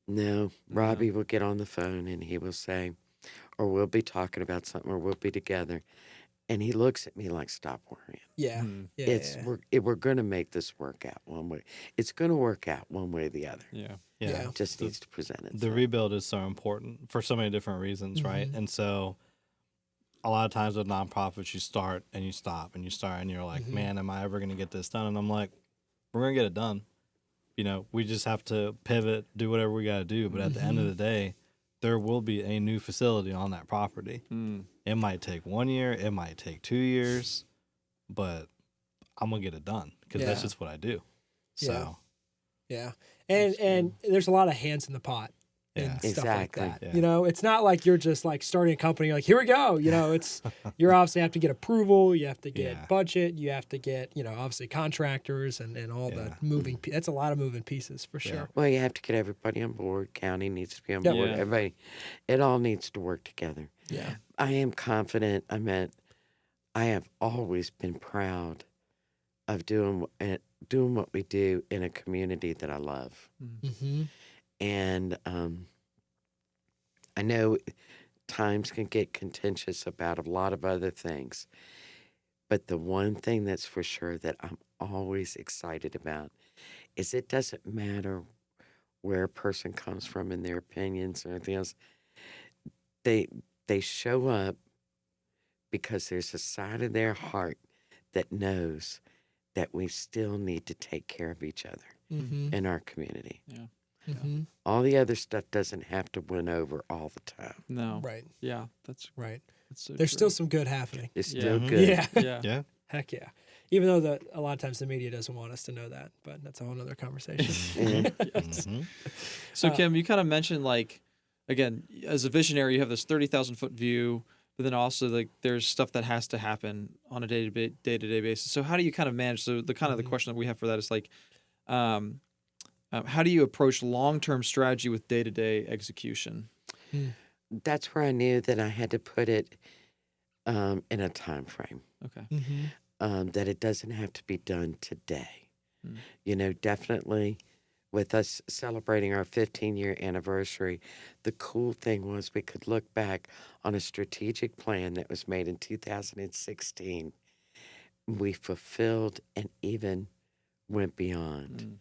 No, Robbie will get on the phone and he will say, or we'll be talking about something, or we'll be together. And he looks at me like, stop worrying. Yeah. Yeah. It's we're going to make this work out one way. It's going to work out one way or the other. Yeah. Yeah. It just needs to present it. The rebuild is so important for so many different reasons, right? And so a lot of times with nonprofits, you start and you stop and you start and you're like, man, am I ever going to get this done? And I'm like, we're going to get it done. We just have to pivot, do whatever we got to do. But at the end of the day, there will be a new facility on that property. It might take 1 year, it might take 2 years, but I'm going to get it done because that's just what I do. So, Yeah. And there's a lot of hands in the pot and Yeah. stuff Exactly. like that. Yeah. It's not like you're just like starting a company, you're like, here we go. It's you obviously have to get approval, you have to get budget, you have to get, obviously contractors and all the moving that's a lot of moving pieces for sure. Well, you have to get everybody on board. County needs to be on board. Yeah. Everybody, it all needs to work together. Yeah. I am confident. I have always been proud of doing what we do in a community that I love. Mm-hmm. And I know times can get contentious about a lot of other things, but the one thing that's for sure that I'm always excited about is it doesn't matter where a person comes from in their opinions or anything else. They show up because there's a side of their heart that knows that we still need to take care of each other in our community. Yeah. Mm-hmm. All the other stuff doesn't have to win over all the time. No. Right. Yeah. That's Right. so There's true. still some good happening. It's Yeah. still Mhm. good. Yeah. Yeah. yeah. Heck yeah. Even though a lot of times the media doesn't want us to know that, but that's a whole other conversation. Mhm. So Kim, you kind of mentioned again, as a visionary, you have this 30,000-foot view, but then also there's stuff that has to happen on a day-to-day basis. So how do you kind of manage? So the question that we have for that is how do you approach long-term strategy with day-to-day execution? That's where I knew that I had to put it in a time frame. Okay. That it doesn't have to be done today. Definitely with us celebrating our 15-year anniversary, the cool thing was we could look back on a strategic plan that was made in 2016. We fulfilled and even went beyond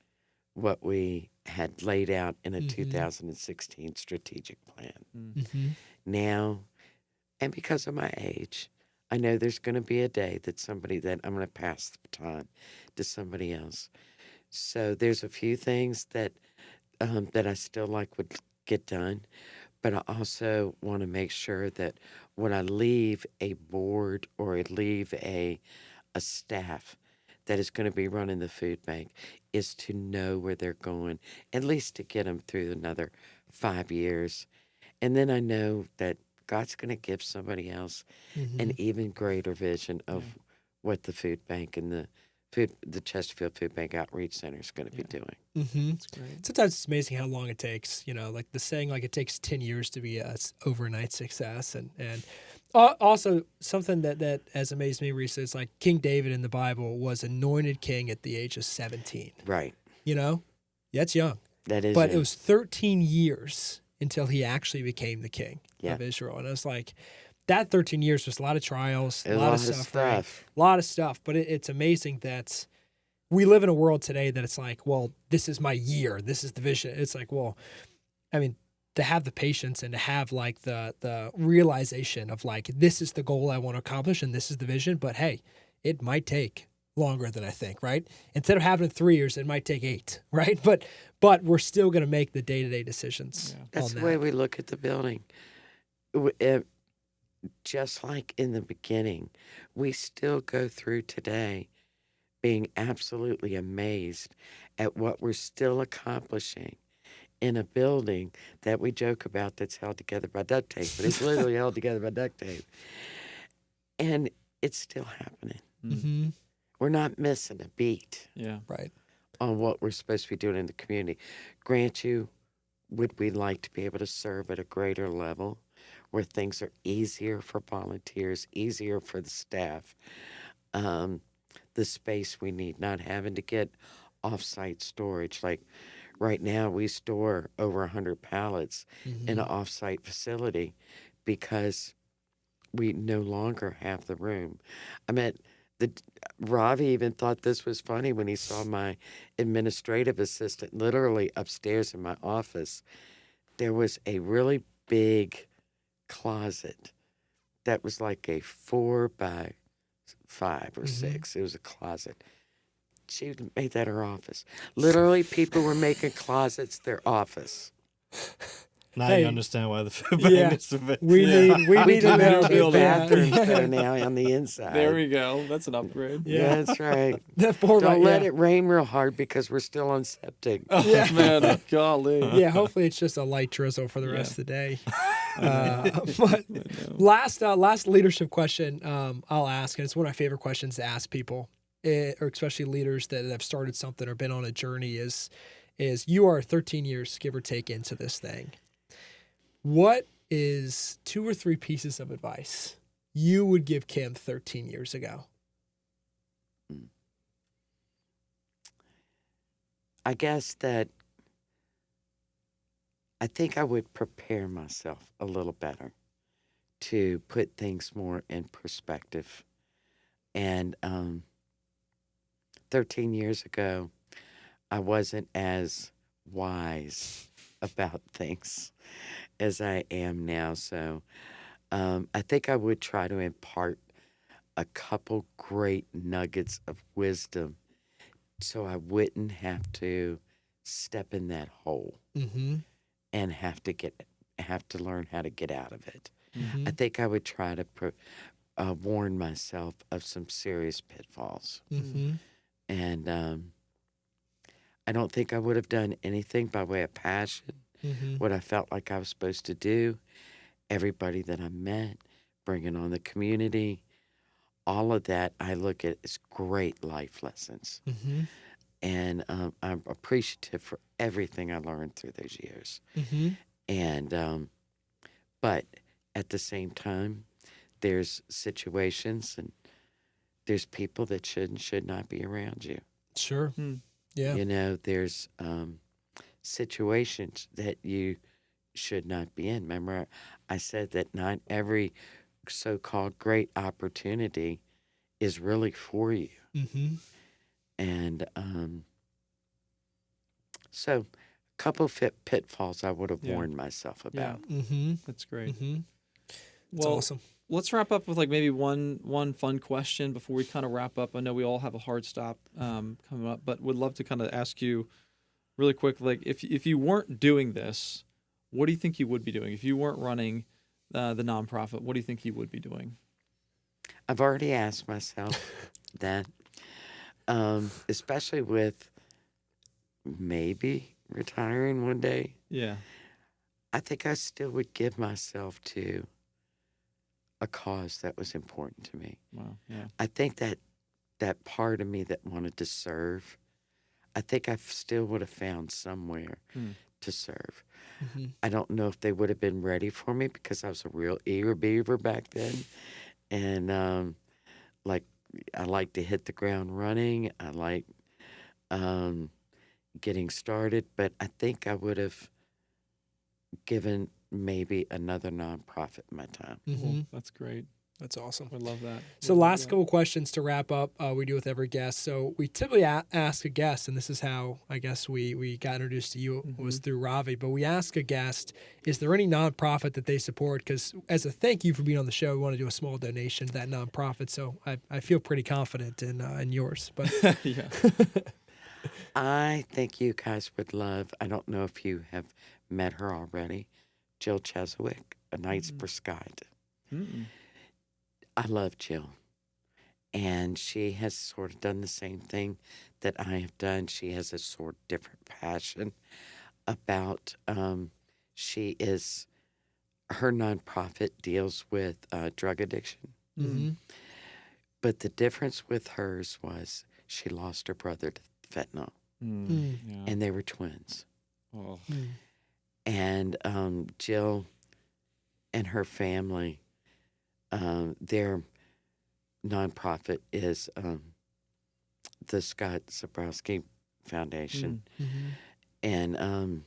what we had laid out in a 2016 strategic plan. Now, and because of my age, I know there's going to be a day that I'm going to pass the baton to somebody else. So there's a few things that I still would get done, but I also want to make sure that when I leave a board or I leave a staff that is going to be running the food bank is to know where they're going, at least to get them through another 5 years. And then I know that God's going to give somebody else an even greater vision of what the food bank and the the Chesterfield Food Bank Outreach Center is going to be doing. Mm-hmm. That's great. Sometimes it's amazing how long it takes. Like the saying, like it takes 10 years to be a overnight success. And also something that has amazed me recently is like King David in the Bible was anointed king at the age of 17. Right. That's young. That is. But young. it was 13 years until he actually became the king Yeah. of Israel. And it was like, that 13 years was a lot of trials, a A lot lot of of suffering, stuff. a lot of stuff. But it's amazing that we live in a world today that it's like, well, this is my year. This is the vision. It's like, well, I mean, to have the patience and to have like the realization of like, this is the goal I want to accomplish and this is the vision. But hey, it might take longer than I think, right? Instead of having 3 years, it might take 8, right? But we're still going to make the day-to-day decisions. That's on the that. way we look at the building. Just like in the beginning, we still go through today being absolutely amazed at what we're still accomplishing in a building that we joke about that's held together by duct tape, but it's literally held together by duct tape. And it's still happening. Mm-hmm. We're not missing a beat Yeah. Right. on what we're supposed to be doing in the community. Grant you, would we like to be able to serve at a greater level where things are easier for volunteers, easier for the staff, the space we need, not having to get off-site storage. Like right now, we store over 100 pallets in an off-site facility because we no longer have the room. I mean, Ravi even thought this was funny when he saw my administrative assistant literally upstairs in my office. There was a really big closet that was like a 4 by 5 or 6. It was a closet. She made that her office. Literally, people were making closets their office. Now Hey. you understand why the food bank Yeah. is a bit. We need We to do know. have 2 building. bathrooms though now on the inside. There we go. That's an upgrade. Yeah. That's right. That 4 by Don't let it rain real hard because we're still on septic. Oh, Yeah. man. Golly. Yeah, hopefully it's just a light drizzle for the rest of the day. But last leadership question I'll ask, and it's one of my favorite questions to ask people, or especially leaders that have started something or been on a journey, is you are 13 years, give or take, into this thing. What is 2 or 3 pieces of advice you would give Kim 13 years ago? I guess that I think I would prepare myself a little better to put things more in perspective. And 13 years ago, I wasn't as wise about things as I am now. So I think I would try to impart a couple great nuggets of wisdom so I wouldn't have to step in that hole Mm-hmm. and have to learn how to get out of it. Mm-hmm. I think I would try to warn myself of some serious pitfalls. Mm-hmm. And I don't think I would have done anything by way of passion, Mm-hmm. what I felt like I was supposed to do. Everybody that I met, bringing on the community, all of that I look at as great life lessons. Mm-hmm. And I'm appreciative for everything I learned through those years. Mm-hmm. And but at the same time, there's situations and there's people that should not be around you. Sure. Yeah. You know, there's situations that you should not be in. Remember, I said that not every so-called great opportunity is really for you. Mm-hmm. And so a couple of pitfalls I would have Yeah. warned myself about. Mm-hmm. That's great. Mm-hmm. That's Well, awesome. let's wrap up with like maybe one fun question before we kind of wrap up. I know we all have a hard stop coming up, but would love to kind of ask you really quick, like if you weren't doing this, what do you think you would be doing? If you weren't running the nonprofit, what do you think you would be doing? I've already asked myself that, especially with maybe retiring one day. Yeah. I think I still would give myself to a cause that was important to me. Wow. Yeah. I think that that part of me that wanted to serve, I think I still would have found somewhere to serve. Mm-hmm. I don't know if they would have been ready for me because I was a real eager beaver back then. And like, I like to hit the ground running. I like getting started, but I think I would have given maybe another nonprofit my time. Mm-hmm. Well, that's great. That's awesome. I love that. So Yeah, last yeah. couple questions to wrap up. We do with every guest. So we typically ask a guest, and this is how I guess we got introduced to you was through Ravi. But we ask a guest, is there any nonprofit that they support? Because as a thank you for being on the show, we want to do a small donation to that nonprofit. So I feel pretty confident in yours. But Yeah. I think you guys would love, I don't know if you have met her already, Jill Cheswick, A Night's Prescribed. Mm-mm. I love Jill. And she has sort of done the same thing that I have done. She has a sort of different passion about, her nonprofit deals with drug addiction. mm-hmm. But the difference with hers was she lost her brother to fentanyl, Yeah. and they were twins. Oh. And Jill and her family, their nonprofit is the Scott Zabrowski Foundation, and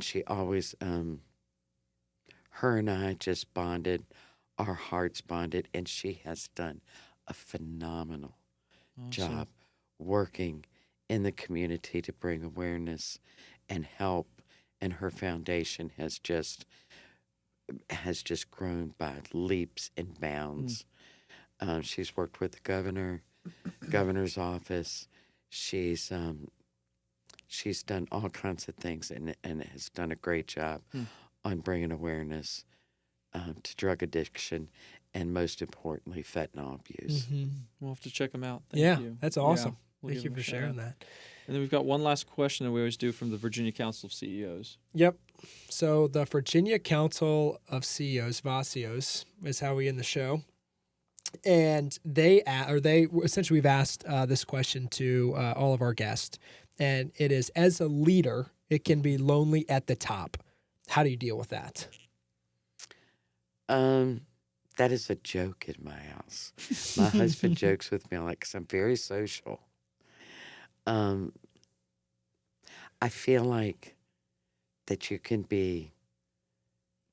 she always, her and I just bonded, our hearts bonded, and she has done a phenomenal job working in the community to bring awareness and help, and her foundation has just grown by leaps and bounds. She's worked with the governor's office. She's done all kinds of things and has done a great job on bringing awareness to drug addiction and, most importantly, fentanyl abuse. Mm-hmm. We'll have to check them out. Thank Yeah, you. that's awesome. We'll Thank give you them for a shout sharing out. that. And then we've got one last question that we always do from the Virginia Council of CEOs. Yep. So the Virginia Council of CEOs, VACIOs, is how we end the show. And essentially we've asked this question to all of our guests. And it is, as a leader, it can be lonely at the top. How do you deal with that? That is a joke in my house. My husband jokes with me, like, 'cause I'm very social. I feel like that you can be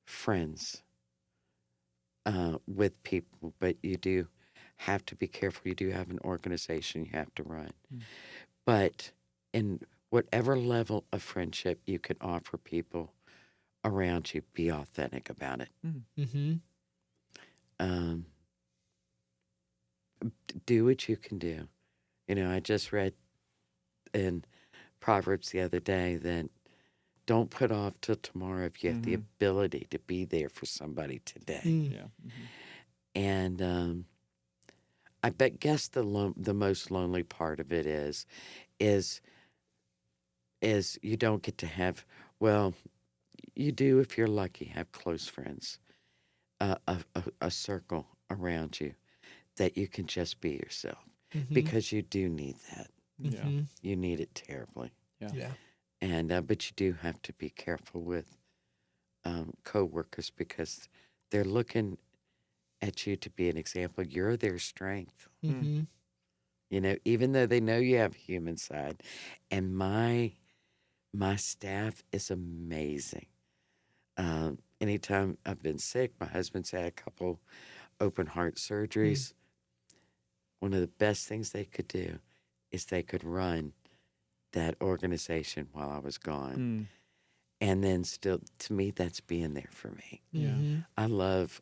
friends with people, but you do have to be careful. You do have an organization you have to run. But in whatever level of friendship you can offer people around you, be authentic about it. Mm-hmm. Do what you can do. You know, I just read in Proverbs the other day that don't put off till tomorrow if you have the ability to be there for somebody today. Yeah. And I guess the most lonely part of it is you don't get to have, well, you do if you're lucky, have close friends, a circle around you that you can just be yourself, because you do need that. Yeah. You need it terribly. Yeah. And but you do have to be careful with coworkers because they're looking at you to be an example. You're their strength. Mm-hmm. You know, even though they know you have a human side. And my staff is amazing. Anytime I've been sick, my husband's had a couple open heart surgeries. One of the best things they could do is they could run that organization while I was gone. And then still, to me, that's being there for me. Yeah. I love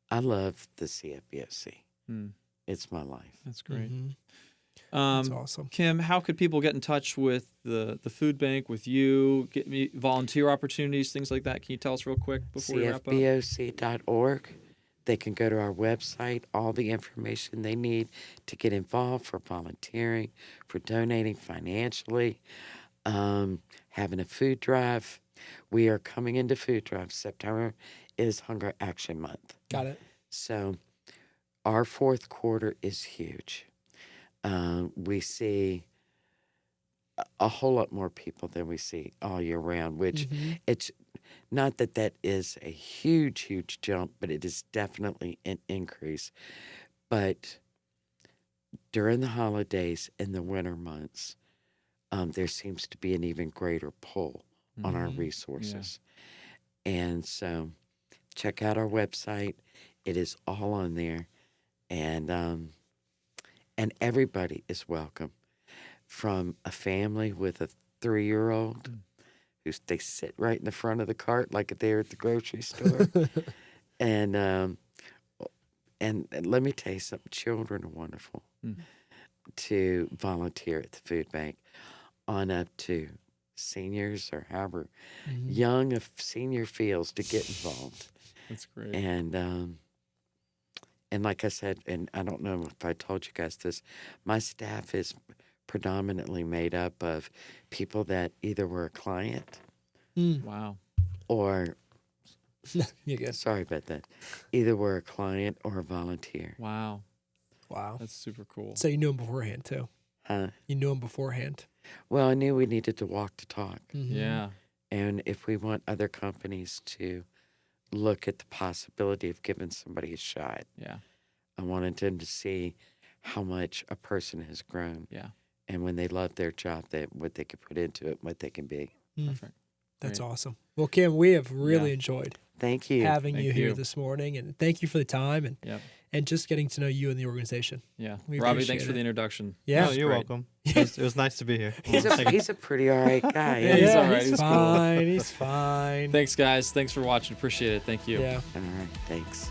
the CFBOC. It's my life. That's great. That's awesome. Kim, how could people get in touch with the food bank, with you, get me volunteer opportunities, things like that? Can you tell us real quick before we wrap up? CFBOC.org. They can go to our website, all the information they need to get involved for volunteering, for donating financially, having a food drive. We are coming into food drive. September is Hunger Action Month. Got it. So our fourth quarter is huge. We see a whole lot more people than we see all year round, which it's not that that is a huge, huge jump, but it is definitely an increase. But during the holidays and the winter months, there seems to be an even greater pull on our resources. And so check out our website. It is all on there. And everybody is welcome. From a family with a 3-year-old they sit right in the front of the cart like they're at the grocery store. And let me tell you something, children are wonderful to volunteer at the food bank, on up to seniors or however young a senior feels to get involved. That's great. And like I said, and I don't know if I told you guys this, my staff is predominantly made up of people that either were a client Wow. or You good? sorry about that, either were a client or a volunteer. Wow. Wow. That's super cool. So you knew him beforehand too. Huh? You knew him beforehand. Well, I knew we needed to walk the talk. Yeah. And if we want other companies to look at the possibility of giving somebody a shot, Yeah. I wanted them to see how much a person has grown. Yeah. And when they love their job, what they can put into it, what they can be. Perfect. That's Great. awesome. Well, Kim, we have really Yeah. enjoyed Thank you. having Thank you here you. this morning, and thank you for the time Yep. and just getting to know you and the organization. Yeah. We Robbie, appreciate thanks for it. the introduction. Yeah. No, you're Great. welcome. It was nice to be here. He's a pretty all right guy. Yeah, he's all right. He's He's cool. fine. He's fine. Thanks, guys. Thanks for watching. Appreciate it. Thank you. Yeah. All right, thanks.